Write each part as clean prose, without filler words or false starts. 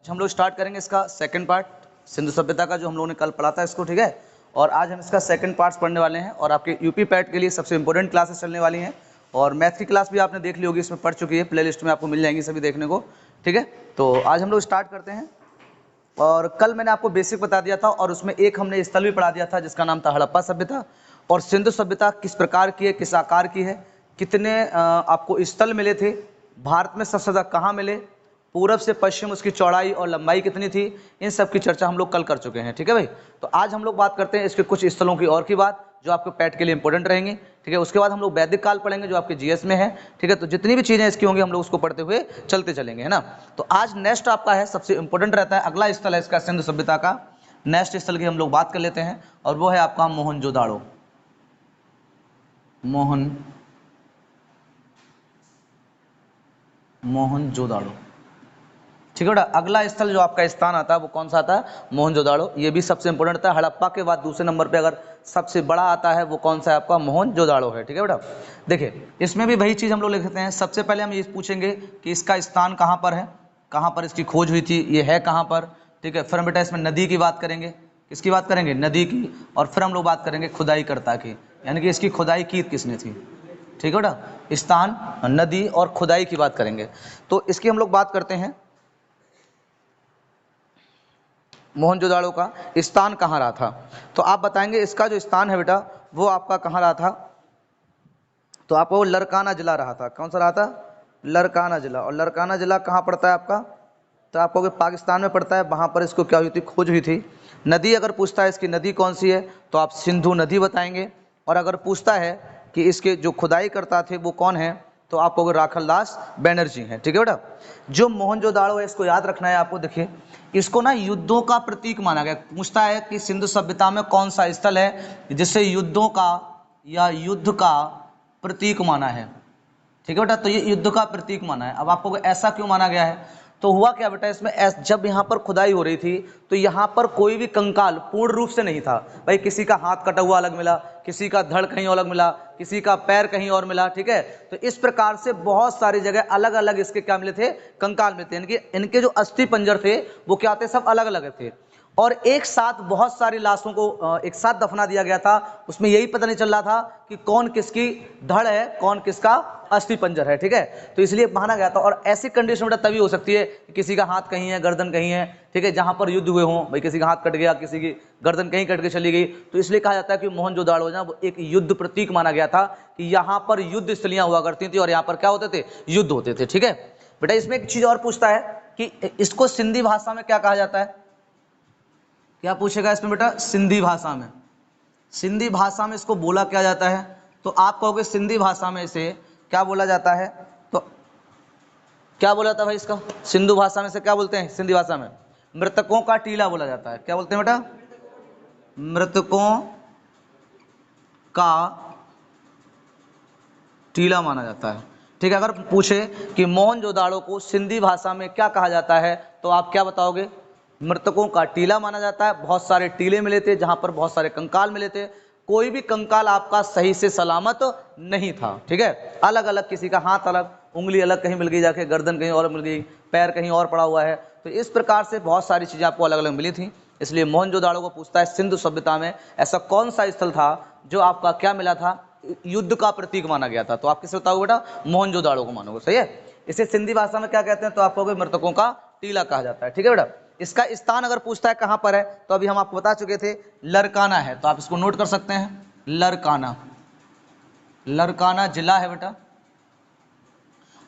हम लोग स्टार्ट करेंगे इसका सेकंड पार्ट सिंधु सभ्यता का, जो हम लोगों ने कल पढ़ा था इसको, ठीक है। और आज हम इसका सेकंड पार्ट पढ़ने वाले हैं और आपके यूपी पैट के लिए सबसे इंपॉर्टेंट क्लासेस चलने वाली हैं। और मैथ की क्लास भी आपने देख ली होगी, इसमें पढ़ चुकी है, प्लेलिस्ट में आपको मिल जाएंगी सभी देखने को, ठीक है। तो आज हम लोग स्टार्ट करते हैं। और कल मैंने आपको बेसिक बता दिया था और उसमें एक हमने स्थल भी पढ़ा दिया था जिसका नाम था हड़प्पा सभ्यता। और सिंधु सभ्यता किस प्रकार की है, किस आकार की है, कितने आपको स्थल मिले थे, भारत में सबसे ज़्यादा कहाँ मिले, पूरब से पश्चिम उसकी चौड़ाई और लंबाई कितनी थी, इन सब की चर्चा हम लोग कल कर चुके हैं, ठीक है भाई। तो आज हम लोग बात करते हैं इसके कुछ स्थलों की और की बात जो आपके पैट के लिए इंपॉर्टेंट रहेंगी, ठीक है। उसके बाद हम लोग वैदिक काल पढ़ेंगे जो आपके जीएस में है, ठीक है। तो जितनी भी चीज़ें इसकी होंगी हम लोग उसको पढ़ते हुए चलते चलेंगे, है ना। तो आज नेक्स्ट आपका है, सबसे इंपॉर्टेंट रहता है, अगला स्थल है इसका सिंधु सभ्यता का। नेक्स्ट स्थल की हम लोग बात कर लेते हैं और वो है आपका मोहनजोदाड़ो। मोहनजोदाड़ो, ठीक है बेटा। अगला स्थल जो आपका स्थान आता है वो कौन सा आता है, मोहनजोदाड़ो। ये भी सबसे इंपॉर्टेंट आता है। हड़प्पा के बाद दूसरे नंबर पे अगर सबसे बड़ा आता है वो कौन सा है आपका, मोहनजोदाड़ो है, ठीक है बेटा। देखिए इसमें भी वही चीज़ हम लोग लिखते हैं। सबसे पहले हम ये पूछेंगे कि इसका स्थान कहाँ पर है, कहाँ पर इसकी खोज हुई थी, ये है कहाँ पर, ठीक है। फिर हम बेटा इसमें नदी की बात करेंगे, किसकी बात करेंगे, नदी की। और फिर हम लोग बात करेंगे खुदाईकर्ता की, यानी कि इसकी खुदाई की किसने थी, ठीक है बेटा। स्थान, नदी और खुदाई की बात करेंगे। तो इसकी हम लोग बात करते हैं, मोहनजोदाड़ो का स्थान कहाँ रहा था। तो आप बताएंगे इसका जो स्थान है बेटा वो आपका कहाँ रहा था। तो आपको लरकाना जिला रहा था। कौन सा रहा था, लरकाना जिला। और लरकाना जिला कहाँ पड़ता है आपका, तो आपको पाकिस्तान में पड़ता है। वहाँ पर इसको क्या हुई थी, खोज हुई थी। नदी अगर पूछता है इसकी नदी कौन सी है तो आप सिंधु नदी बताएंगे। और अगर पूछता है कि इसके जो खुदाई करता थे वो कौन है तो आपको राखलदास बनर्जी हैं, ठीक है बेटा। जो मोहनजोदाड़ो है इसको याद रखना है आपको। देखिए इसको ना युद्धों का प्रतीक माना गया। पूछता है कि सिंधु सभ्यता में कौन सा स्थल है जिसे युद्धों का या युद्ध का प्रतीक माना है, ठीक है बेटा। तो ये युद्ध का प्रतीक माना है। अब आपको ऐसा क्यों माना गया है, तो हुआ क्या बेटा इसमें, जब यहाँ पर खुदाई हो रही थी तो यहाँ पर कोई भी कंकाल पूर्ण रूप से नहीं था भाई। किसी का हाथ कटा हुआ अलग मिला, किसी का धड़ कहीं अलग मिला, किसी का पैर कहीं और मिला, ठीक है। तो इस प्रकार से बहुत सारी जगह अलग अलग इसके क्या मिले थे, कंकाल मिले थे। इनके जो अस्थि पंजर थे वो क्या थे, सब अलग अलग थे। और एक साथ बहुत सारी लाशों को एक साथ दफना दिया गया था। उसमें यही पता नहीं चल रहा था कि कौन किसकी धड़ है, कौन किसका अस्थि पंजर है, ठीक है। तो इसलिए माना गया था। और ऐसी कंडीशन बेटा तभी हो सकती है कि किसी का हाथ कहीं है, गर्दन कहीं है, ठीक है। जहां पर युद्ध हुए हों भाई, किसी का हाथ कट गया, किसी की गर्दन कहीं कट के चली गई, तो इसलिए कहा जाता है कि मोहनजोदाड़ो ना वो एक युद्ध प्रतीक माना गया था कि यहाँ पर युद्ध स्थलियां हुआ करती थी और यहाँ पर क्या होते थे, युद्ध होते थे, ठीक है बेटा। इसमें एक चीज और पूछता है कि इसको सिंधी भाषा में क्या कहा जाता है। क्या पूछेगा इसमें बेटा, सिंधी भाषा में। सिंधी भाषा में इसको बोला क्या जाता है, तो आप कहोगे सिंधी भाषा में इसे क्या बोला जाता है। तो क्या बोला था भाई इसका, सिंधु भाषा में से क्या बोलते हैं, सिंधी भाषा में मृतकों का टीला बोला जाता है। क्या बोलते हैं बेटा, मृतकों का टीला माना जाता है, ठीक है। अगर पूछे कि मोहनजोदाड़ो को सिंधी भाषा में क्या कहा जाता है तो आप क्या बताओगे, मृतकों का टीला माना जाता है। बहुत सारे टीले मिले थे जहां पर बहुत सारे कंकाल मिले थे। कोई भी कंकाल आपका सही से सलामत नहीं था, ठीक है। अलग अलग, किसी का हाथ अलग, उंगली अलग कहीं मिल गई जाके, गर्दन कहीं और मिल गई, पैर कहीं और पड़ा हुआ है। तो इस प्रकार से बहुत सारी चीजें आपको अलग अलग मिली थी। इसलिए मोहनजोदाड़ो को पूछता है सिंधु सभ्यता में ऐसा कौन सा स्थल था जो आपका क्या मिला था, युद्ध का प्रतीक माना गया था। तो आप किसे बताओगे बेटा, मोहनजोदाड़ो को मानोगे, सही है। इसे सिंधी भाषा में क्या कहते हैं, तो आप कहोगे मृतकों का टीला कहा जाता है, ठीक है बेटा। इसका स्थान अगर पूछता है कहां पर है तो अभी हम आपको बता चुके थे लरकाना है। तो आप इसको नोट कर सकते हैं, लरकाना, लरकाना जिला है बेटा।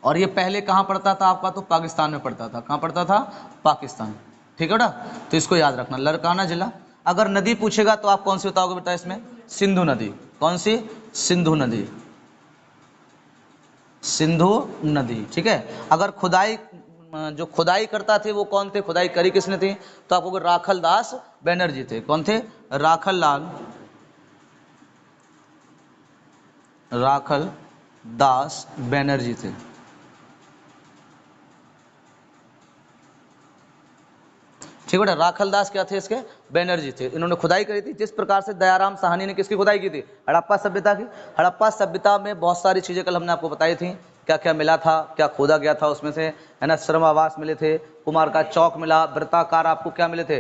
और ये पहले कहां पड़ता था आपका, तो पाकिस्तान में पड़ता था। कहां पड़ता था, पाकिस्तान, ठीक है बेटा। तो इसको याद रखना, लरकाना जिला। अगर नदी पूछेगा तो आप कौन सी बताओगे बेटा इसमें, सिंधु नदी। कौन सी, सिंधु नदी, सिंधु नदी, ठीक है। अगर खुदाई, जो खुदाई करता थे वो कौन थे, खुदाई करी किसने थी, तो आपको राखलदास बनर्जी थे। कौन थे, राखलदास बनर्जी थे, ठीक है। राखलदास क्या थे, इसके बनर्जी थे। इन्होंने खुदाई करी थी। जिस प्रकार से दयाराम साहनी ने किसकी खुदाई की थी, हड़प्पा सभ्यता की। हड़प्पा सभ्यता में बहुत सारी चीजें कल हमने आपको बताई थी क्या क्या मिला था, क्या खोदा गया था उसमें से, है ना। श्रम आवास मिले थे, कुमार का चौक मिला, वृत्ताकार आपको क्या मिले थे,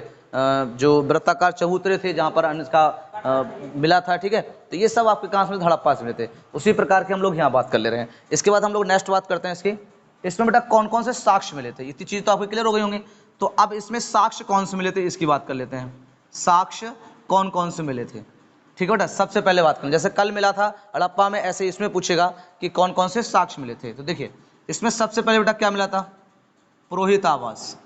जो वृत्ताकार चबूतरे थे जहाँ पर अन्न का मिला था, ठीक है। तो ये सब आपके कहाँ से मिले, हड़प्पा से मिले थे। उसी प्रकार के हम लोग यहाँ बात कर ले रहे हैं। इसके बाद हम लोग नेक्स्ट बात करते हैं इसकी, इसमें बेटा कौन कौन से साक्ष्य मिले थे, इतनी चीज तो आपको क्लियर हो गई होंगी। तो अब इसमें साक्ष्य कौन से मिले थे इसकी बात कर लेते हैं, साक्ष्य कौन कौन से मिले थे, ठीक है बेटा। सबसे पहले बात करें, जैसे कल मिला था हड़प्पा में, ऐसे इसमें पूछेगा कि कौन कौन से साक्ष्य मिले थे। तो देखिए इसमें सबसे पहले बेटा क्या मिला था, पुरोहित आवास।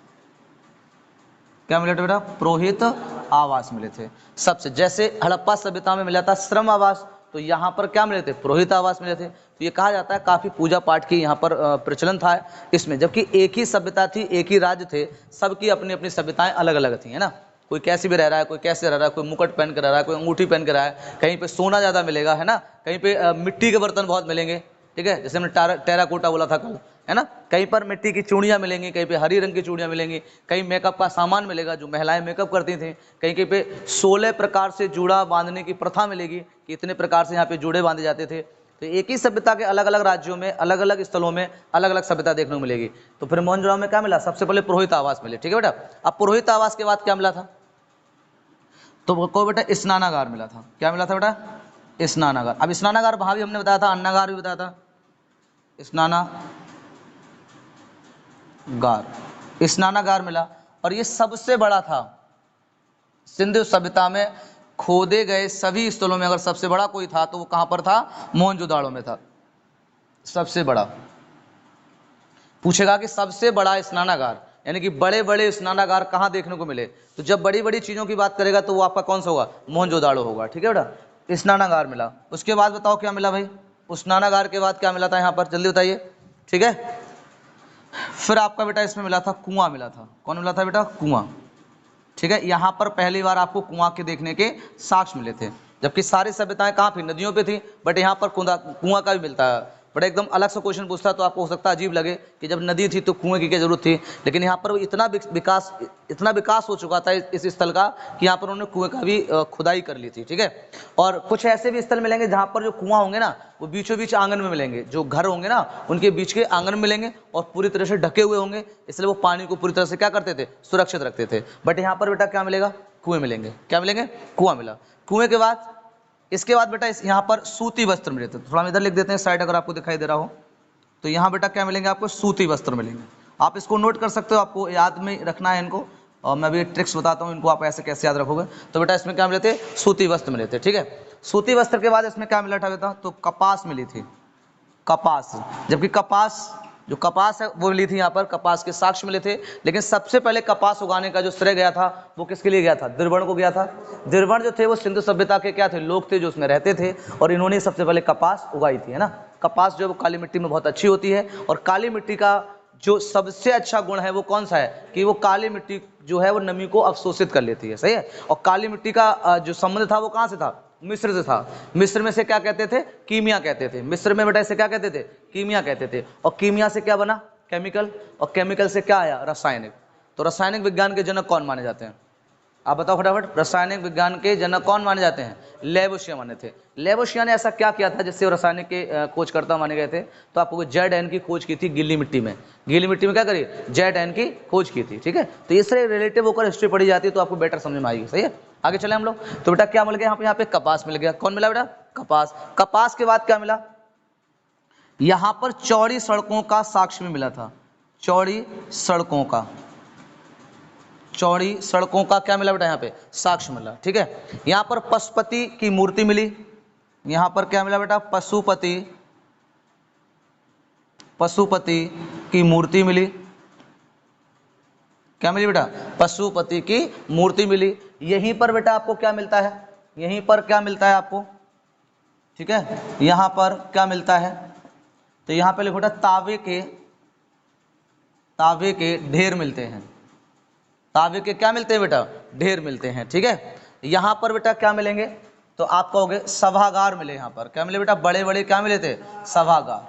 क्या मिला था बेटा, पुरोहित आवास मिले थे सबसे। जैसे हड़प्पा सभ्यता में मिला था श्रम आवास, तो यहाँ पर क्या मिले थे, पुरोहित आवास मिले थे। तो ये कहा जाता है काफी पूजा पाठ की यहाँ पर प्रचलन था इसमें, जबकि एक ही सभ्यता थी, एक ही राज्य थे, सबकी अपनी अपनी सभ्यताएं अलग अलग थी, है ना। कोई कैसे भी रह रहा है, कोई कैसे रह रहा है, कोई मुकुट पहन कर रह रहा है, कोई अंगूठी पहन कर रहा है, कहीं पे सोना ज्यादा मिलेगा, है ना, कहीं पे मिट्टी के बर्तन बहुत मिलेंगे, ठीक है, जैसे हमने टेराकोटा बोला था कल, है ना। कहीं पर मिट्टी की चूड़ियां मिलेंगी, कहीं पे हरी रंग की चूड़ियां मिलेंगी, कहीं मेकअप का सामान मिलेगा जो महिलाएं मेकअप करती थी, कहीं कहीं पे 16 प्रकार से जूड़ा बांधने की प्रथा मिलेगी कि इतने प्रकार से यहाँ पे जूड़े बांधे जाते थे। तो एक ही सभ्यता के अलग अलग राज्यों में, अलग अलग स्थलों में अलग अलग सभ्यता देखने को मिलेगी। तो फिर मोहनजोदड़ो में क्या मिला, सबसे पहले पुरोहित आवास मिले, ठीक है बेटा। अब पुरोहित आवास के बाद क्या मिला था, तो को बेटा स्नानागार मिला था। क्या मिला था बेटा, स्नानागार। अब स्नानागार वहां भी हमने बताया था, अन्नागार भी बताया था, स्नानागार मिला। और ये सबसे बड़ा था सिंधु सभ्यता में खोदे गए सभी स्थलों में, अगर सबसे बड़ा कोई था तो वो कहां पर था, मोहनजोदाड़ो में था सबसे बड़ा। पूछेगा कि सबसे बड़ा स्नानागार, यानी कि बड़े बड़े स्नानागार कहां देखने को मिले, तो जब बड़ी बड़ी चीजों की बात करेगा तो वो आपका कौन सा होगा, मोहनजोदाड़ो होगा, ठीक है बेटा। स्नानागार मिला। उसके बाद बताओ क्या मिला भाई, स्नानागार के बाद क्या मिला था यहाँ पर, जल्दी बताइए, ठीक है। फिर आपका बेटा इसमें मिला था कुआं मिला था। कौन मिला था बेटा, कुआं, ठीक है। यहाँ पर पहली बार आपको कुआं के देखने के साक्ष्य मिले थे, जबकि सारी सभ्यताएं कहाँ थी, नदियों पे थी, बट यहाँ पर कुआं का भी मिलता है। बड़ा एकदम अलग सा क्वेश्चन पूछता है तो आपको हो सकता है अजीब लगे कि जब नदी थी तो कुएं की क्या जरूरत थी, लेकिन यहाँ पर इतना विकास हो चुका था इस स्थल का कि यहाँ पर उन्होंने कुएं का भी खुदाई कर ली थी, ठीक है। और कुछ ऐसे भी स्थल मिलेंगे जहाँ पर जो कुआं होंगे ना वो बीचों बीच आंगन में मिलेंगे, जो घर होंगे ना उनके बीच के आंगन में मिलेंगे और पूरी तरह से ढके हुए होंगे, इसलिए वो पानी को पूरी तरह से क्या करते थे, सुरक्षित रखते थे। बट यहाँ पर बेटा क्या मिलेगा, कुएं मिलेंगे। क्या मिलेंगे, कुआं मिला। कुएं के बाद इसके बाद बेटा यहाँ पर सूती वस्त्र मिले थे। थोड़ा हम इधर लिख देते हैं साइड, अगर आपको दिखाई दे रहा हो तो यहाँ बेटा क्या मिलेंगे, आपको सूती वस्त्र मिलेंगे। आप इसको नोट कर सकते हो, आपको याद में रखना है इनको, और मैं भी ट्रिक्स बताता हूँ इनको, आप ऐसे कैसे याद रखोगे। तो बेटा इसमें क्या मिले थे, सूती वस्त्र मिले थे, ठीक है। सूती वस्त्र के बाद इसमें क्या मिला था बेटा, तो कपास मिली थी, कपास। जबकि कपास जो कपास है वो मिली थी, यहाँ पर कपास के साक्ष्य मिले थे। लेकिन सबसे पहले कपास उगाने का जो श्रेय गया था वो किसके लिए गया था, द्रविड़ को गया था। द्रविड़ जो थे वो सिंधु सभ्यता के क्या थे, लोग थे जो उसमें रहते थे, और इन्होंने सबसे पहले कपास उगाई थी, है ना। कपास जो है वो काली मिट्टी में बहुत अच्छी होती है, और काली मिट्टी का जो सबसे अच्छा गुण है वो कौन सा है, कि वो काली मिट्टी जो है वो नमी को अवशोषित कर लेती है, सही है। और काली मिट्टी का जो संबंध था वो कहाँ से था, मिस्र से था। मिस्र में से क्या कहते थे, कीमिया कहते थे। मिस्र में बेटा इसे क्या कहते थे, कीमिया कहते थे। और कीमिया से क्या बना, केमिकल, और केमिकल से क्या आया, रासायनिक। तो रासायनिक विज्ञान के जनक कौन माने जाते हैं, आप बताओ फटाफट। रासायनिक विज्ञान के जनक कौन माने जाते हैं, लेवोसिया माने थे। लेवोसिया ने ऐसा क्या किया था जिससे वो रासायनिक के खोजकर्ता माने गए थे, तो आपको ZN की खोज की थी गीली मिट्टी में। गीली मिट्टी में क्या करी, ZN की खोज की थी, ठीक है। तो इससे रिलेटिव होकर हिस्ट्री पढ़ी जाती है तो आपको बेटर समझ में आएगी, सही है। आगे चले हम लोग। तो बेटा क्या मिल गया यहाँ पे कपास मिल गया। कौन मिला बेटा, कपास। कपास के बाद क्या मिला, यहाँ पर चौड़ी सड़कों का साक्ष्य में मिला था। चौड़ी सड़कों का, चौड़ी सड़कों का क्या मिला बेटा, यहाँ पे साक्ष्य मिला, ठीक है। यहाँ पर पशुपति की मूर्ति मिली। यहाँ पर क्या मिला बेटा, पशुपति की मूर्ति मिली। क्या मिली बेटा, पशुपति की मूर्ति मिली। यहीं पर बेटा आपको क्या मिलता है, यहीं पर क्या मिलता है आपको, ठीक है। यहाँ पर क्या मिलता है, तो यहाँ पे लिखो बेटा तांबे के ढेर मिलते हैं। तांबे के क्या मिलते हैं बेटा, ढेर मिलते हैं, ठीक है। यहाँ पर बेटा क्या मिलेंगे, तो आप कहोगे सभागार मिले। यहाँ पर क्या मिले बेटा, बड़े बड़े क्या मिले थे, सभागार,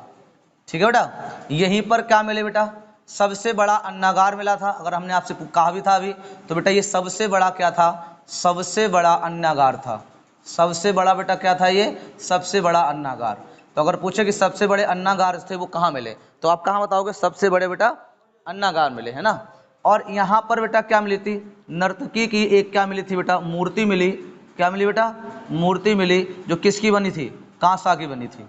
ठीक है बेटा। यहीं पर क्या मिले बेटा, सबसे बड़ा अन्नागार मिला था। अगर हमने आपसे कहा भी था अभी, तो बेटा ये सबसे बड़ा क्या था, सबसे बड़ा अन्नागार था। सबसे बड़ा बेटा क्या था ये, सबसे बड़ा अन्नागार। तो अगर पूछे कि सबसे बड़े अन्नागार थे वो कहाँ मिले, तो आप कहाँ बताओगे, सबसे बड़े बेटा अन्नागार मिले, है ना। और यहाँ पर बेटा क्या मिली थी, नर्तकी की एक क्या मिली थी बेटा, मूर्ति मिली। क्या मिली बेटा, मूर्ति मिली, जो किसकी बनी थी, कांसा की बनी थी।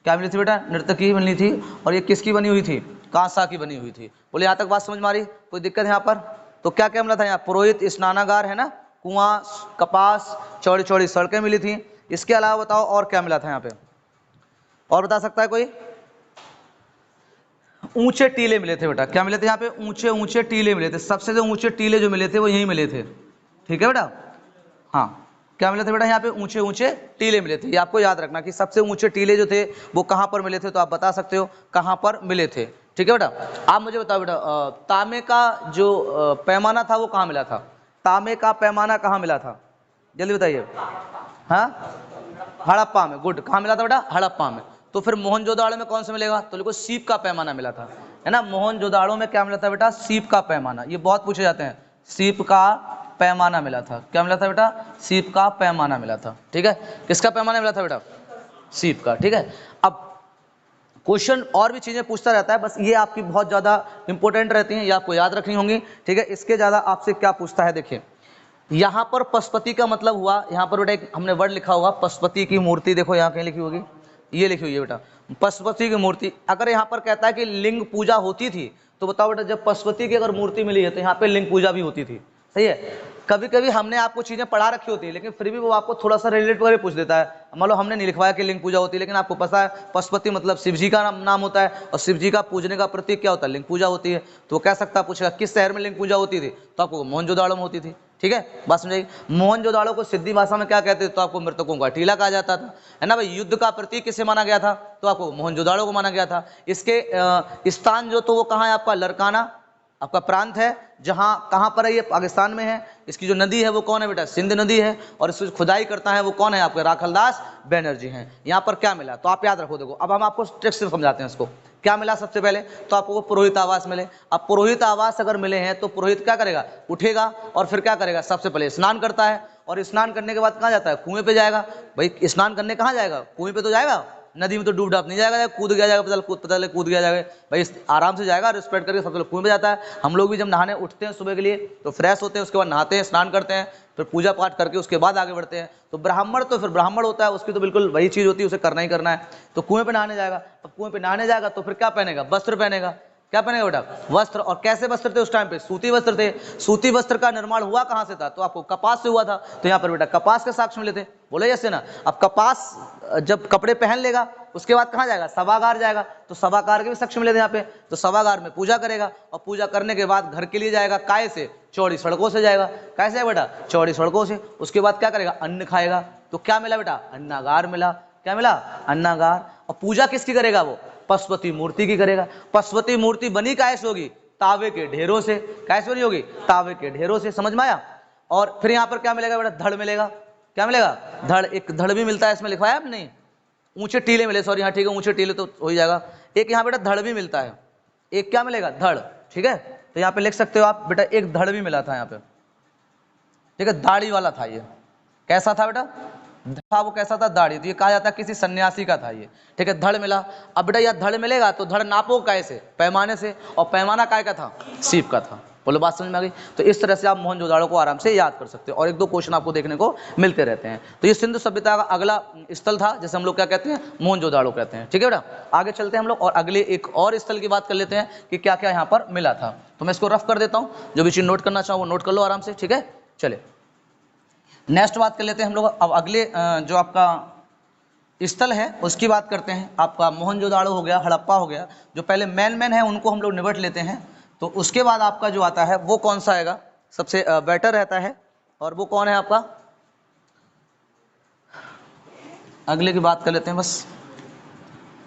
क्या मिली थी बेटा, नर्तकी बनी थी, और ये किसकी बनी हुई थी, कांसा की बनी हुई थी। बोले यहाँ तक बात समझ में आ रही, कोई दिक्कत है यहाँ पर। तो क्या क्या मिला था यहाँ, पुरोहित स्नानागार, है ना, कुआं, कपास, चौड़ी चौड़ी सड़कें मिली थी। इसके अलावा बताओ और क्या मिला था यहाँ पे, और बता सकता है कोई। ऊंचे टीले मिले थे बेटा, क्या मिले थे यहाँ पे, ऊंचे ऊंचे टीले मिले थे। सबसे जो ऊंचे टीले जो मिले थे वो यहीं मिले थे, ठीक है बेटा। हाँ, क्या मिले थे बेटा, यहाँ पे ऊंचे ऊंचे टीले मिले थे। ये आपको याद रखना कि सबसे ऊंचे टीले जो थे वो कहाँ पर मिले थे, तो आप बता सकते हो कहाँ पर मिले थे, ठीक है बेटा। आप मुझे बताओ बेटा, तांबे का जो पैमाना था वो कहाँ मिला था, तांबे का पैमाना कहाँ मिला था, जल्दी बताइए। हाँ, हड़प्पा में, गुड। कहाँ मिला था बेटा, हड़प्पा में। तो फिर मोहनजोदाड़ो में कौन सा मिलेगा, तो देखो सीप का पैमाना मिला था, है ना। मोहनजोदाड़ो में क्या मिला था बेटा, सीप का पैमाना। ये बहुत पूछे जाते हैं, सीप का पैमाना मिला था। क्या मिला था बेटा, सीप का पैमाना मिला था, ठीक है। किसका पैमाना मिला था बेटा, सीप का, ठीक है। अब क्वेश्चन और भी चीजें पूछता रहता है, बस ये आपकी बहुत ज्यादा इंपॉर्टेंट रहती हैं, ये आपको याद रखनी होंगी, ठीक है। इसके ज्यादा आपसे क्या पूछता है, देखिए यहाँ पर पशुपति का मतलब हुआ, यहाँ पर बेटा एक हमने वर्ड लिखा होगा, पशुपति की मूर्ति, देखो यहाँ कहीं लिखी होगी, ये लिखी हुई है बेटा, पशुपति की मूर्ति। अगर यहाँ पर कहता है कि लिंग पूजा होती थी, तो बताओ बेटा, जब पशुपति की अगर मूर्ति मिली है तो यहाँ पे लिंग पूजा भी होती थी, सही है। कभी कभी हमने आपको चीजें पढ़ा रखी होती है, लेकिन फिर भी वो आपको थोड़ा सा रिलेट करके पूछ देता है। मान लो हमने नहीं लिखवाया कि लिंग पूजा होती है, लेकिन आपको पता है पशुपति मतलब शिव जी का नाम होता है, और शिव जी का पूजने का प्रतीक क्या होता है, लिंग पूजा होती है। तो वो कह सकता है, पूछेगा किस शहर में लिंग पूजा होती थी, तो आपको मोहनजोदाड़ो में होती थी, ठीक है। बात समझाइए। मोहनजोदाड़ो को सिद्धि भाषा में क्या कहते थे, तो आपको मृतकों का टीला कहा जाता था, है ना भाई। युद्ध का प्रतीक किसे माना गया था, तो आपको मोहनजोदाड़ो को माना गया था। इसके स्थान जो तो वो कहाँ है आपका, लरकाना आपका प्रांत है, जहाँ कहाँ पर है, ये पाकिस्तान में है। इसकी जो नदी है वो कौन है बेटा, सिंध नदी है, और इसकी खुदाई करता है वो कौन है, आपके राखलदास बैनर्जी हैं। यहाँ पर क्या मिला, तो आप याद रखो, देखो अब हम आपको टेक्स्ट से समझाते हैं इसको। क्या मिला सबसे पहले, तो आपको पुरोहित आवास मिले। अब पुरोहित आवास अगर मिले हैं तो पुरोहित क्या करेगा, उठेगा और फिर क्या करेगा, सबसे पहले स्नान करता है, और स्नान करने के बाद कहाँ जाता है, कुएं पे जाएगा। भाई स्नान करने कहाँ जाएगा, कुएं पे तो जाएगा, नदी में तो डूब डाब नहीं जाएगा, कूद गया जाएगा, पता कूद गया जाएगा, भाई आराम से जाएगा, रिस्पेक्ट करके सबसे पहले कुएं में जाता है। हम लोग भी जब नहाने उठते हैं सुबह के लिए तो फ्रेश होते हैं, उसके बाद नहाते हैं, स्नान करते हैं, फिर पूजा पाठ करके उसके बाद आगे बढ़ते हैं। तो ब्राह्मण तो फिर ब्राह्मण होता है, उसकी तो बिल्कुल वही चीज़ होती है, उसे करना ही करना है। तो कुएं पे नहाने जाएगा। अब कुएं पे नहाने जाएगा तो फिर क्या पहनेगा, वस्त्र पहनेगा। क्या पहनेगा बेटा, वस्त्र। और कैसे वस्त्र थे उस टाइम पे, सूती वस्त्र थे। सूती वस्त्र का निर्माण हुआ कहाँ से था, तो आपको कपास से हुआ था। तो यहाँ पर बेटा कपास के साक्ष्य मिले थे, बोले जैसे ना। अब कपास जब कपड़े पहन लेगा उसके बाद कहाँ जाएगा, सभागार जाएगा। तो सभागार के भी साक्ष्य मिले थे यहाँ पे। तो सभागार में पूजा करेगा, और पूजा करने के बाद घर के लिए जाएगा, काय से, चौड़ी सड़कों से जाएगा। कैसे है बेटा, चौड़ी सड़कों से। उसके बाद क्या करेगा, अन्न खाएगा। तो क्या मिला बेटा, अन्नागार मिला। क्या मिला, अन्नागार। और पूजा किसकी करेगा, वो पशुपति मूर्ति की करेगा। पशुपति मूर्ति बनी कैसे होगी, तांबे के ढेरों से। कैसे बनी होगी, तांबे के ढेरों से, समझ में आया। और फिर यहाँ पर क्या मिलेगा बेटा, धड़ मिलेगा। क्या मिलेगा, धड़। एक धड़ भी मिलता है, इसमें लिखवाया आप नहीं, ऊंचे टीले मिले, सॉरी, हाँ ठीक है, ऊंचे टीले तो हो ही जाएगा। एक यहाँ बेटा धड़ भी मिलता है, एक क्या मिलेगा, धड़, ठीक है। तो यहाँ पे लिख सकते हो आप बेटा, एक धड़ भी मिला था यहाँ पे, ठीक है, दाढ़ी वाला था ये। कैसा था बेटा, था वो कैसा था, दाढ़ी। तो ये कहा जाता है किसी सन्यासी का था ये, ठीक है। धड़ मिला। अब बेटा यह धड़ मिलेगा तो धड़ नापो कैसे, पैमाने से, और पैमाना काय का था, सीप का था। बोलो बात समझ में आ गई। तो इस तरह से आप मोहनजोदाड़ो को आराम से याद कर सकते हो, और एक दो क्वेश्चन आपको देखने को मिलते रहते हैं। तो ये सिंधु सभ्यता का अगला स्थल था, जैसे हम लोग क्या कहते हैं, मोहनजोदाड़ो कहते हैं, ठीक है बेटा। आगे चलते हैं हम लोग, और अगले एक और स्थल की बात कर लेते हैं कि क्या क्या यहाँ पर मिला था। तो मैं इसको रफ कर देता हूँ, जो भी चीज नोट करना चाहो वो नोट कर लो आराम से, ठीक है। चले नेक्स्ट बात कर लेते हैं हम लोग। अब अगले जो आपका स्थल है उसकी बात करते हैं। आपका मोहनजोदाड़ो हो गया, हड़प्पा हो गया, जो पहले मैन है उनको हम लोग निबट लेते हैं। तो उसके बाद आपका जो आता है वो कौन सा आएगा, सबसे बेटर रहता है, और वो कौन है आपका, अगले की बात कर लेते हैं बस।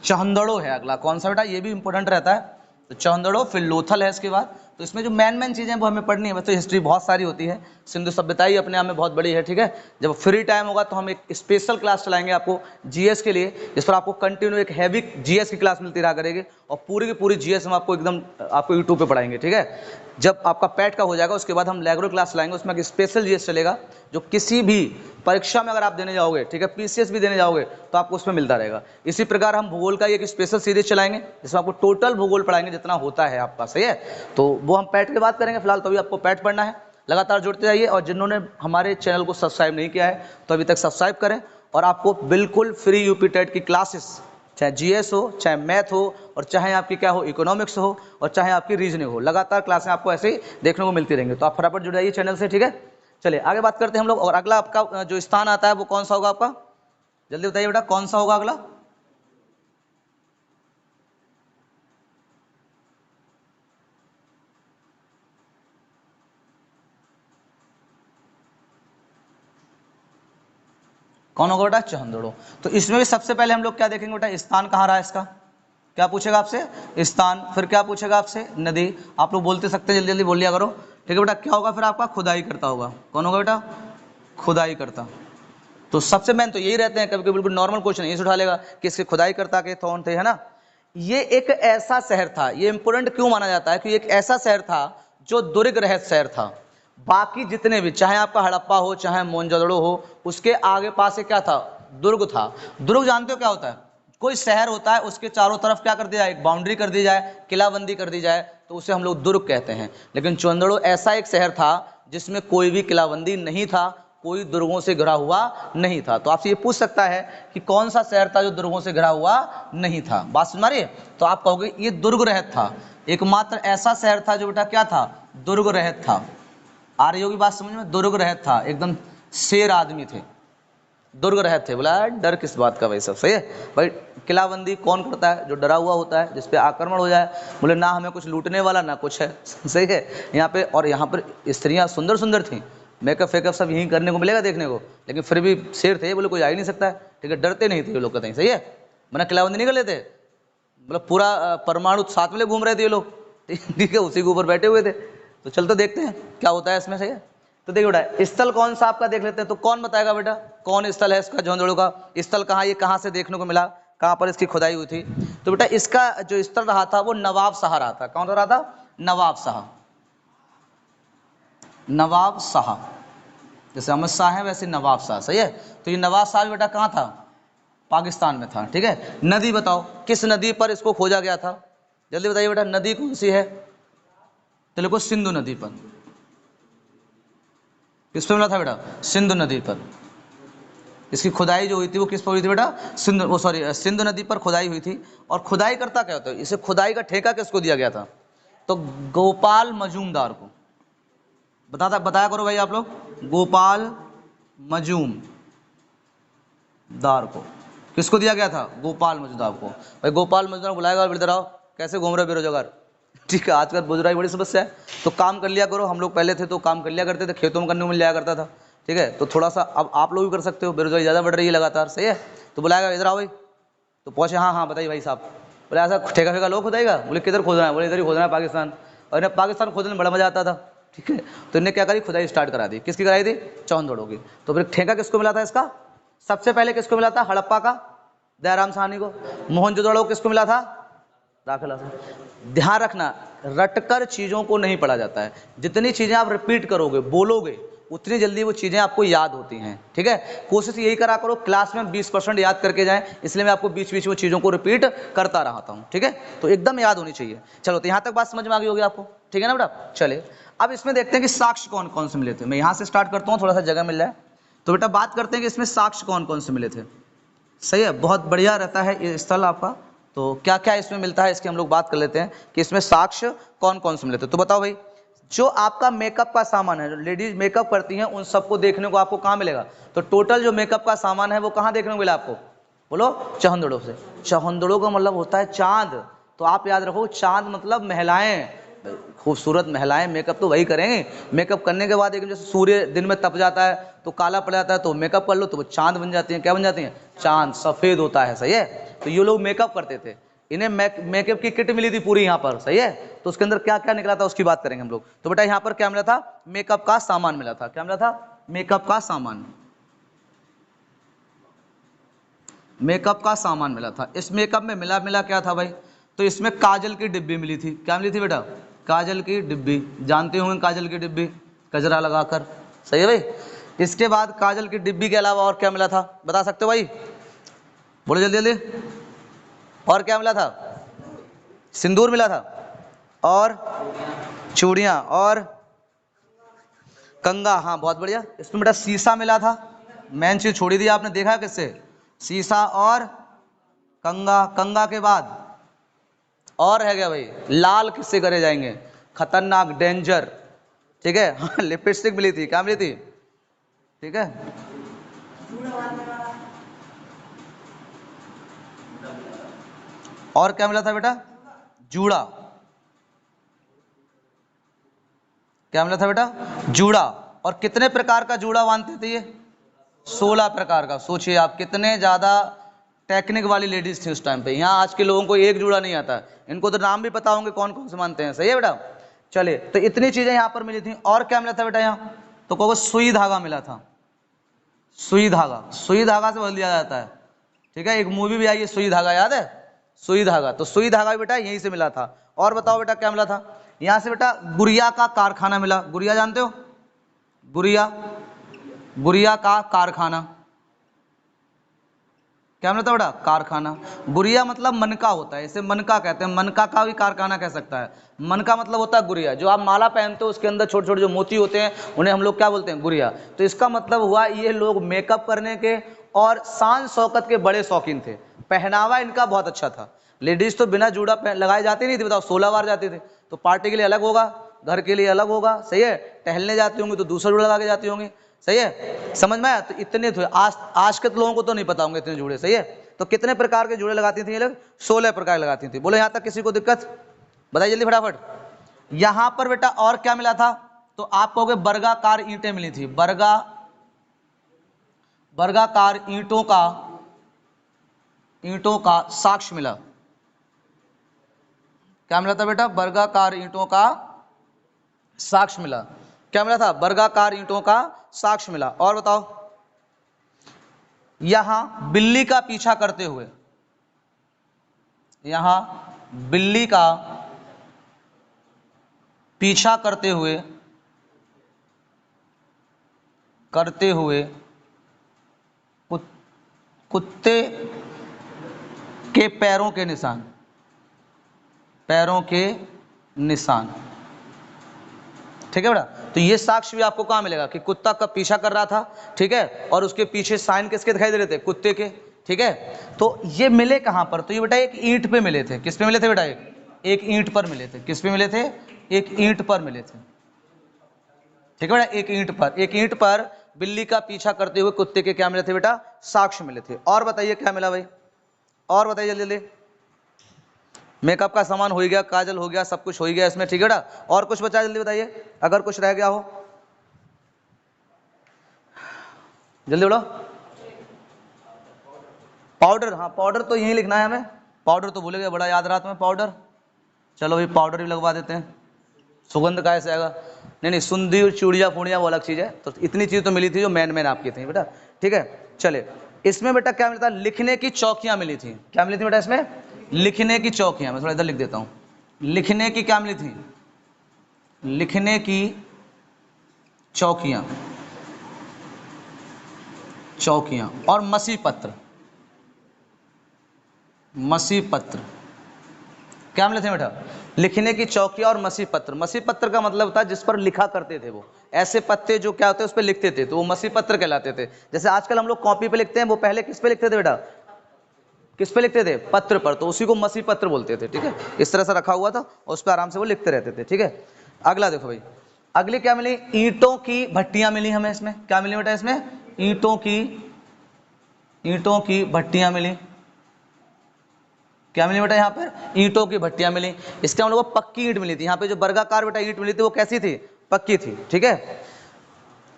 चंदड़ो है अगला, कौन सा बेटा, ये भी इंपॉर्टेंट रहता है। तो चंदड़ो, फिर लोथल है इसके बाद। तो इसमें जो मेन चीज़ें वो हमें पढ़नी है, वैसे हिस्ट्री बहुत सारी होती है, सिंधु सभ्यता ही अपने आप में बहुत बड़ी है, ठीक है। जब फ्री टाइम होगा तो हम एक स्पेशल क्लास चलाएंगे आपको जीएस के लिए, जिस पर आपको कंटिन्यू एक हैवी जीएस की क्लास मिलती रहा करेगी, और पूरी की पूरी जीएस हम आपको एकदम आपको यूट्यूब पे पढ़ाएंगे, ठीक है। जब आपका पैट का हो जाएगा उसके बाद हम रेगुलर क्लास चलाएंगे, उसमें एक स्पेशल जीएस चलेगा, जो किसी भी परीक्षा में अगर आप देने जाओगे, ठीक है, पीसीएस भी देने जाओगे तो आपको उसमें मिलता रहेगा। इसी प्रकार हम भूगोल का एक स्पेशल सीरीज चलाएंगे जिसमें आपको टोटल भूगोल पढ़ाएंगे जितना होता है आपका, सही है। तो वो हम पैट की बात करेंगे, फिलहाल तो अभी आपको पैट पढ़ना है। लगातार जुड़ते जाइए, और जिन्होंने हमारे चैनल को सब्सक्राइब नहीं किया है तो अभी तक सब्सक्राइब करें। और आपको बिल्कुल फ्री यूपी टेट की क्लासेस, चाहे जीएस हो, चाहे मैथ हो, और चाहे आपकी क्या हो, इकोनॉमिक्स हो, और चाहे आपकी रीजनिंग हो, लगातार क्लासें आपको ऐसे ही देखने को मिलती रहेंगी। तो आप फटाफट जुड़ जाइए चैनल से, ठीक है। चलिए आगे बात करते हैं हम लोग। और अगला आपका जो स्थान आता है वो कौन सा होगा आपका, जल्दी बताइए बेटा, कौन सा होगा अगला? कौन होगा बेटा? चंदड़ो। तो इसमें भी सबसे पहले हम लोग क्या देखेंगे बेटा, स्थान कहाँ रहा इसका। क्या पूछेगा आपसे? स्थान। फिर क्या पूछेगा आपसे? नदी। आप लोग बोलते सकते हैं, जल्दी जल्दी बोल लिया करो, ठीक है बेटा। क्या होगा फिर आपका? खुदाई करता होगा। कौन होगा बेटा? खुदाई करता। तो सबसे मेन तो यही रहते हैं, कभी कभी बिल्कुल नॉर्मल क्वेश्चन यही से उठा लेगा कि इसके खुदाई करता के कौन थे, है ना। ये एक ऐसा शहर था, ये इंपोर्टेंट क्यों माना जाता है कि एक ऐसा शहर था जो दुर्ग रहित शहर था। बाकी जितने भी, चाहे आपका हड़प्पा हो, चाहे मोहनजोदड़ो हो, उसके आगे पास से क्या था? दुर्ग था। दुर्ग जानते हो क्या होता है? कोई शहर होता है, उसके चारों तरफ क्या कर दिया जाए? एक बाउंड्री कर दी जाए, किलाबंदी कर दी जाए, तो उसे हम लोग दुर्ग कहते हैं। लेकिन चंदड़ो ऐसा एक शहर था जिसमें कोई भी किलाबंदी नहीं था, कोई दुर्गों से घिरा हुआ नहीं था। तो आपसे ये पूछ सकता है कि कौन सा शहर था जो दुर्गों से घिरा हुआ नहीं था। बात सुन रही है? तो आप कहोगे ये दुर्ग रहित था, एकमात्र ऐसा शहर था जो बेटा क्या था? दुर्ग रहित था। आ रही होगी बात समझ में? दुर्ग रहित था, एकदम शेर आदमी थे, दुर्ग रहित थे। बोला डर किस बात का भाई, सब सही है भाई। किलाबंदी कौन करता है? जो डरा हुआ होता है, जिसपे आक्रमण हो जाए। बोले ना हमें कुछ लूटने वाला ना कुछ है, सही है। यहाँ पे, और यहाँ पर स्त्रियाँ सुंदर सुंदर थी, मेकअप फेकअप सब यहीं करने को मिलेगा देखने को, लेकिन फिर भी शेर थे, बोले कोई आ ही नहीं सकता है, ठीक है। डरते नहीं थे ये लोग, कहते हैं, सही है। मैंने किलाबंदी नहीं कर लेते, मतलब पूरा परमाणु साथ में घूम रहे थे ये लोग, ठीक है, उसी के ऊपर बैठे हुए थे। तो चल तो देखते हैं क्या होता है इसमें, सही है। तो देखिए बेटा, स्थल कौन सा आपका देख लेते हैं। तो कौन बताएगा बेटा कौन स्थल है इसका? चंदड़ो का स्थल कहाँ, ये कहाँ से देखने को मिला, कहाँ पर इसकी खुदाई हुई थी? तो बेटा इसका जो स्थल रहा था वो नवाब शाह रहा था। कौन रहा था? नवाब शाह। नवाब शाह, जैसे अहमद शाह है वैसे नवाब शाह, सही है। तो ये नवाब शाह बेटा कहाँ था? पाकिस्तान में था, ठीक है। नदी बताओ, किस नदी पर इसको खोजा गया था? जल्दी बताइए बेटा, नदी कौन सी है? तो देखो सिंधु नदी पर। किस पर मिला था बेटा? सिंधु नदी पर। इसकी खुदाई जो हुई थी वो किस पर हुई थी बेटा? सिंधु नदी पर खुदाई हुई थी। और खुदाई करता क्या होता है? इसे खुदाई का ठेका किसको दिया गया था? तो गोपाल मजूमदार को। बताया करो भाई आप लोग, गोपाल मजूमदार को। किसको दिया गया था? गोपाल मजूमदार को। भाई गोपाल मजूमदार बुलाएगा और इधर आओ, कैसे घूम रहे बेरोजगार, ठीक है। आजकल बेरोजगारी बड़ी समस्या है, तो काम कर लिया करो। हम लोग पहले थे तो काम कर लिया करते थे, खेतों में करने को मिल जाया करता था, ठीक है। तो थोड़ा सा अब आप लोग भी कर सकते हो, बेरोजगारी ज़्यादा बढ़ रही है लगातार, सही है। तो बुलाएगा, इधर आओ भाई। तो पहुँचे, हाँ हाँ बताइए भाई साहब। बोले ऐसा ठेका फेका लोग खोदाएगा? बोले किधर खोदना है? बोले इधर ही खोदना है, पाकिस्तान। और इन्हें पाकिस्तान खोदने में बड़ा मजा आता था, ठीक है। तो इन्हें क्या करी? खुदाई स्टार्ट करा दी। किसकी कराई थी? चौंदड़ों की। तो फिर ठेका किसको मिला था इसका? सबसे पहले किसको मिला था? हड़प्पा का दयाराम साहनी को। मोहनजोदड़ो किसको मिला था? दाखिला था। ध्यान रखना, रटकर चीज़ों को नहीं पढ़ा जाता है। जितनी चीज़ें आप रिपीट करोगे, बोलोगे, उतनी जल्दी वो चीज़ें आपको याद होती हैं, ठीक है। कोशिश यही करा करो क्लास में 20% याद करके जाएं, इसलिए मैं आपको बीच बीच में चीज़ों को रिपीट करता रहता हूँ, ठीक है। तो एकदम याद होनी चाहिए। चलो, तो यहाँ तक बात समझ में आ गई होगी आपको, ठीक है ना बेटा। चलिए अब इसमें देखते हैं कि साक्ष्य कौन कौन से मिले थे। मैं यहाँ से स्टार्ट करता हूँ, थोड़ा सा जगह मिल जाए। तो बेटा बात करते हैं कि इसमें साक्ष्य कौन कौन से मिले थे, सही है। बहुत बढ़िया रहता है ये स्थल आपका। तो क्या क्या इसमें मिलता है इसकी हम लोग बात कर लेते हैं कि इसमें साक्ष्य कौन कौन से मिले थे। तो बताओ भाई, जो आपका मेकअप का सामान है, जो लेडीज मेकअप करती हैं, उन सबको देखने को आपको कहाँ मिलेगा? तो टोटल जो मेकअप का सामान है वो कहाँ देखने को मिला आपको? बोलो, चौंदड़ों से। चौंदड़ों का मतलब होता है चांद। तो आप याद रखो, चांद मतलब महिलाएं, खूबसूरत महिलाएं मेकअप तो वही करेंगे। मेकअप करने के बाद एक जैसे सूर्य दिन में तप जाता है तो काला पड़ जाता है, तो मेकअप कर लो तो वो चांद बन जाती हैं। क्या बन जाती हैं? चांद, सफ़ेद होता है, सही है। तो ये लोग मेकअप करते थे, इन्हें मेकअप की किट मिली थी पूरी यहाँ पर, सही है। तो उसके अंदर क्या क्या निकला था उसकी बात करेंगे हम लोग। तो बेटा यहाँ पर क्या मिला था? मेकअप का सामान मिला था। क्या मिला था? मेकअप का सामान। मेकअप का सामान मिला था। इस मेकअप में मिला क्या था भाई? तो इसमें काजल की डिब्बी मिली थी। क्या मिली थी बेटा? काजल की डिब्बी। जानते होंगे काजल की डिब्बी, कजरा लगाकर, सही है भाई। इसके बाद काजल की डिब्बी के अलावा और क्या मिला था, बता सकते हो भाई, बोलो जल्दी जल्दी। और क्या मिला था, सिंदूर मिला था, और चूड़ियाँ, और कंगा, हाँ बहुत बढ़िया। इसमें बेटा शीशा मिला था, मेन चीज छोड़ी दी आपने, देखा किससे, शीशा और कंगा। कंगा के बाद और है क्या भाई, लाल किससे करे जाएंगे, खतरनाक, डेंजर, ठीक है। हाँ लिपस्टिक मिली थी, क्या मिली थी, ठीक है। और क्या मिला था बेटा, जूड़ा, क्या मिला था बेटा, जूड़ा। और कितने प्रकार का जूड़ा बांधते थे ये, 16 प्रकार का। सोचिए आप कितने ज्यादा टेक्निक वाली लेडीज थी उस टाइम पे। यहाँ आज के लोगों को एक जूड़ा नहीं आता, इनको तो नाम भी पता होंगे कौन कौन से मानते हैं, सही है बेटा। चलिए तो इतनी चीजें यहाँ पर मिली थी। और क्या मिला था बेटा यहाँ, तो कहोगे सुई धागा मिला था, सुई धागा, सुई धागा से बदल दिया जाता है, ठीक है। एक मूवी भी आई है सुई धागा, याद है, सुई धागा। तो सुई धागा भी बेटा यहीं से मिला था। और बताओ बेटा क्या मिला था, यहाँ से बेटा गुड़िया का कारखाना मिला। गुड़िया जानते हो, गुड़िया, गुड़िया का कारखाना, क्या मिला था बेटा, कारखाना। गुड़िया मतलब मनका होता है, इसे मनका कहते हैं, मनका का भी कारखाना कह सकता है। मनका मतलब होता है गुड़िया, जो आप माला पहनते हो उसके अंदर छोटे छोटे जो मोती होते हैं उन्हें हम लोग क्या बोलते हैं, गुड़िया। तो इसका मतलब हुआ ये लोग मेकअप करने के और शान शौकत के बड़े शौकीन थे, पहनावा इनका बहुत अच्छा था। लेडीज तो बिना जूड़ा लगाए जाती नहीं थी, बताओ 16 बार जाते थे। तो पार्टी के लिए अलग होगा, घर के लिए अलग होगा, सही है। टहलने जाती होंगी तो दूसरा जूड़ा लगा के जाती होंगी, सही है, समझ में आया। तो इतने थे, आज के लोगों को तो नहीं पता होंगे इतने जूड़े, सही है। तो कितने प्रकार के जूड़े लगाती थी ये लोग, 16 प्रकार लगाती थी। बोलो यहाँ तक किसी को दिक्कत, बताइए जल्दी फटाफट। यहां पर बेटा और क्या मिला था, तो आप कहोगे वर्गाकार ईंटें मिली थी, वर्गाकार ईंटों का साक्ष्य मिला। क्या मिला था बेटा, वर्गाकार ईंटों का साक्ष्य मिला। क्या मिला था, वर्गाकार ईंटों का साक्ष्य मिला। और बताओ, यहां बिल्ली का पीछा करते हुए, यहां बिल्ली का पीछा करते हुए कुत्ते के पैरों के निशान, पैरों के निशान, ठीक है बेटा। तो ये साक्ष्य भी आपको कहां मिलेगा कि कुत्ता कब पीछा कर रहा था, ठीक है, और उसके पीछे साइन किसके दिखाई दे रहे थे, कुत्ते के, ठीक है। तो ये मिले कहां पर, तो ये बेटा एक ईंट पे मिले थे। किस पे मिले थे बेटा, एक ईंट पर मिले थे। किस पे मिले थे, एक ईंट पर मिले थे, ठीक है बेटा, एक ईंट पर बिल्ली का पीछा करते हुए कुत्ते के क्या मिले थे बेटा, साक्ष्य मिले थे। और बताइए क्या मिला भाई, और बताइए जल्दी जल्दी। मेकअप का सामान हो गया, काजल हो गया, सब कुछ हो गया इसमें, ठीक है बेटा। और कुछ बचा जल्दी बताइए, अगर कुछ रह गया हो जल्दी बोलो। पाउडर, हाँ पाउडर तो यही लिखना है हमें, पाउडर तो भूल गए, बड़ा याद रहा तुम्हें पाउडर। चलो भाई पाउडर भी लगवा देते हैं, सुगंध का ऐसे आएगा। नहीं सुंदी चूड़िया फूड़िया वो अलग चीज़ है। तो इतनी चीज़ तो मिली थी जो मेन आपकी थी बेटा, ठीक है। चले, इसमें बेटा क्या मिलता, लिखने की चौकियां मिली थी। क्या मिली थी बेटा इसमें, लिखने की चौकियां। मैं थोड़ा इधर लिख देता हूं, लिखने की क्या मिली थी, लिखने की चौकियां, चौकियां। और मसी पत्र, मसी पत्र क्या मिले थे बेटा, लिखने की चौकी और मसी पत्र। मसी पत्र का मतलब था जिस पर लिखा करते थे, वो ऐसे पत्ते जो क्या होते हैं उस पर लिखते थे, तो वो मसी पत्र कहलाते थे। जैसे आजकल हम लोग कॉपी पे लिखते हैं, वो पहले किस पे लिखते थे बेटा, किस पे लिखते थे, पत्र पर, तो उसी को मसी पत्र बोलते थे, ठीक है। इस तरह से रखा हुआ था और उस पर आराम से वो लिखते रहते थे, ठीक है। अगला देखो भाई, अगली क्या मिली, ईंटों की भट्टियां मिली हमें इसमें। क्या मिली बेटा इसमें, ईंटों की भट्टियां मिली। क्या मिली बेटा यहाँ पर, ईंटों की भट्टियां मिली। इसके हम लोग को पक्की ईंट मिली थी। यहाँ पे जो वर्गाकार बेटा ईंट मिली थी वो कैसी थी, पक्की थी, ठीक है।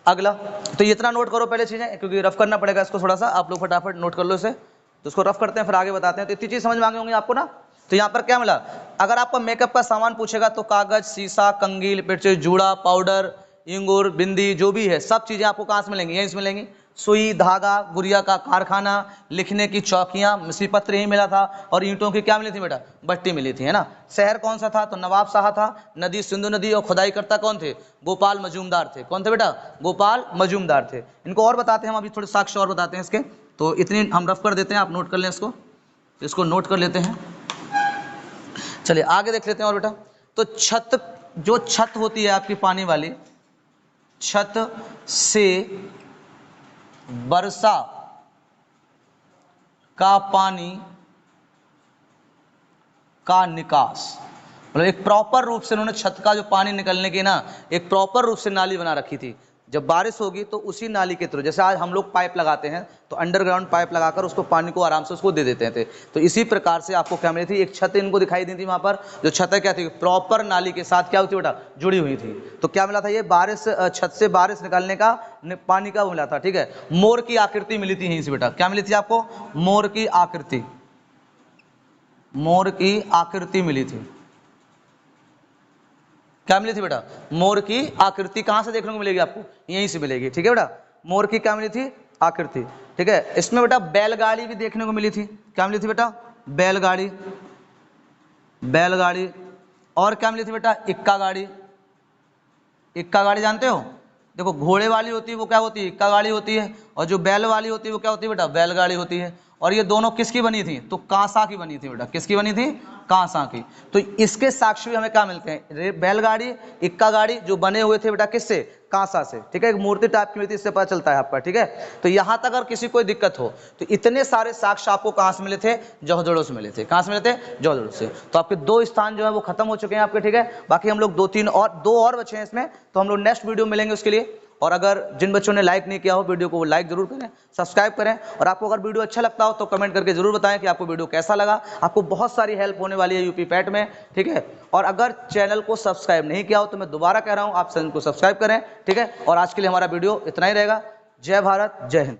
अगला, तो इतना नोट करो पहले चीजें, क्योंकि रफ करना पड़ेगा इसको थोड़ा सा, आप लोग फटाफट नोट कर लो इसे। तो उसको रफ करते हैं फिर आगे बताते हैं। तो इतनी चीज समझ में आ गई होंगी आपको ना। तो यहाँ पर क्या मिला, अगर आपको मेकअप का सामान पूछेगा तो कागज, शीशा, कंघी, लिपस्टिक, जूड़ा, पाउडर, इंगूर, बिंदी, जो भी है सब चीज़ें आपको कहाँ से मिलेंगी, यहीं से मिलेंगी। सुई, धागा, गुड़िया का कारखाना, लिखने की चौकियाँ, मिसीपत्र यही मिला था, और ईंटों की क्या मिली थी बेटा, भट्टी मिली थी, है ना। शहर कौन सा था, तो नवाब शाह था। नदी सिंधु नदी, और खुदाई करता कौन थे, गोपाल मजूमदार थे। कौन थे बेटा, गोपाल मजूमदार थे। इनको और बताते हैं हम, अभी थोड़े साक्ष्य और बताते हैं इसके, तो इतनी हम रफ कर देते हैं, आप नोट कर लें इसको नोट कर लेते हैं। चलिए आगे देख लेते हैं और बेटा, तो छत, जो छत होती है आपकी पानी वाली, छत से वर्षा का पानी का निकास, मतलब एक प्रॉपर रूप से उन्होंने छत का जो पानी निकलने की ना एक प्रॉपर रूप से नाली बना रखी थी। जब बारिश होगी तो उसी नाली के थ्रू, जैसे आज हम लोग पाइप लगाते हैं तो अंडरग्राउंड पाइप लगाकर उसको पानी को आराम से उसको दे देते थे, तो इसी प्रकार से आपको क्या मिली थी, एक छत इनको दिखाई दी थी वहां पर, जो छत क्या थी, प्रॉपर नाली के साथ क्या होती बेटा, जुड़ी हुई थी। तो क्या मिला था, ये बारिश, छत से बारिश निकालने का पानी का मिला था, ठीक है। मोर की आकृति मिली थी यहीं से बेटा, क्या मिली थी आपको, मोर की आकृति, मोर की आकृति मिली थी। क्या मिली थी बेटा, मोर की आकृति। कहां से देखने को मिलेगी आपको, यहीं से मिलेगी, ठीक है बेटा। मोर की क्या मिली थी, आकृति, ठीक है। इसमें बेटा बैलगाड़ी भी देखने को मिली थी। क्या मिली थी बेटा, बैलगाड़ी, बैलगाड़ी। और क्या मिली थी बेटा, इक्का गाड़ी। इक्का गाड़ी जानते हो, देखो घोड़े वाली होती है वो क्या होती है, इक्का गाड़ी होती है, और जो बैल वाली होती है वो क्या होती है बेटा, बैलगाड़ी होती है। और ये दोनों किसकी बनी थी, तो कांसा की बनी थी बेटा, किसकी बनी थी, कांसा की। तो इसके साक्ष्य भी हमें क्या मिलते हैं, बैलगाड़ी, इक्का गाड़ी, जो बने हुए थे बेटा किससे, कांसा से, ठीक है। एक मूर्ति टाइप की हुई थी, इससे पता चलता है आपका, ठीक है। तो यहां तक अगर किसी कोई दिक्कत हो तो इतने सारे साक्ष्य आपको कहां से मिले थे, जोहजड़ों से मिले थे। कहां से मिले थे, जोहजड़ों से। तो आपके 2 स्थान जो है वो खत्म हो चुके हैं आपके, ठीक है। बाकी हम लोग 2 और बचे हैं इसमें, तो हम लोग नेक्स्ट वीडियो मिलेंगे उसके लिए। और अगर जिन बच्चों ने लाइक नहीं किया हो वीडियो को, वो लाइक जरूर करें, सब्सक्राइब करें, और आपको अगर वीडियो अच्छा लगता हो तो कमेंट करके जरूर बताएं कि आपको वीडियो कैसा लगा। आपको बहुत सारी हेल्प होने वाली है यूपी पैट में, ठीक है। और अगर चैनल को सब्सक्राइब नहीं किया हो तो मैं दोबारा कह रहा हूं, आप चैनल को सब्सक्राइब करें, ठीक है। और आज के लिए हमारा वीडियो इतना ही रहेगा। जय भारत, जय हिंद।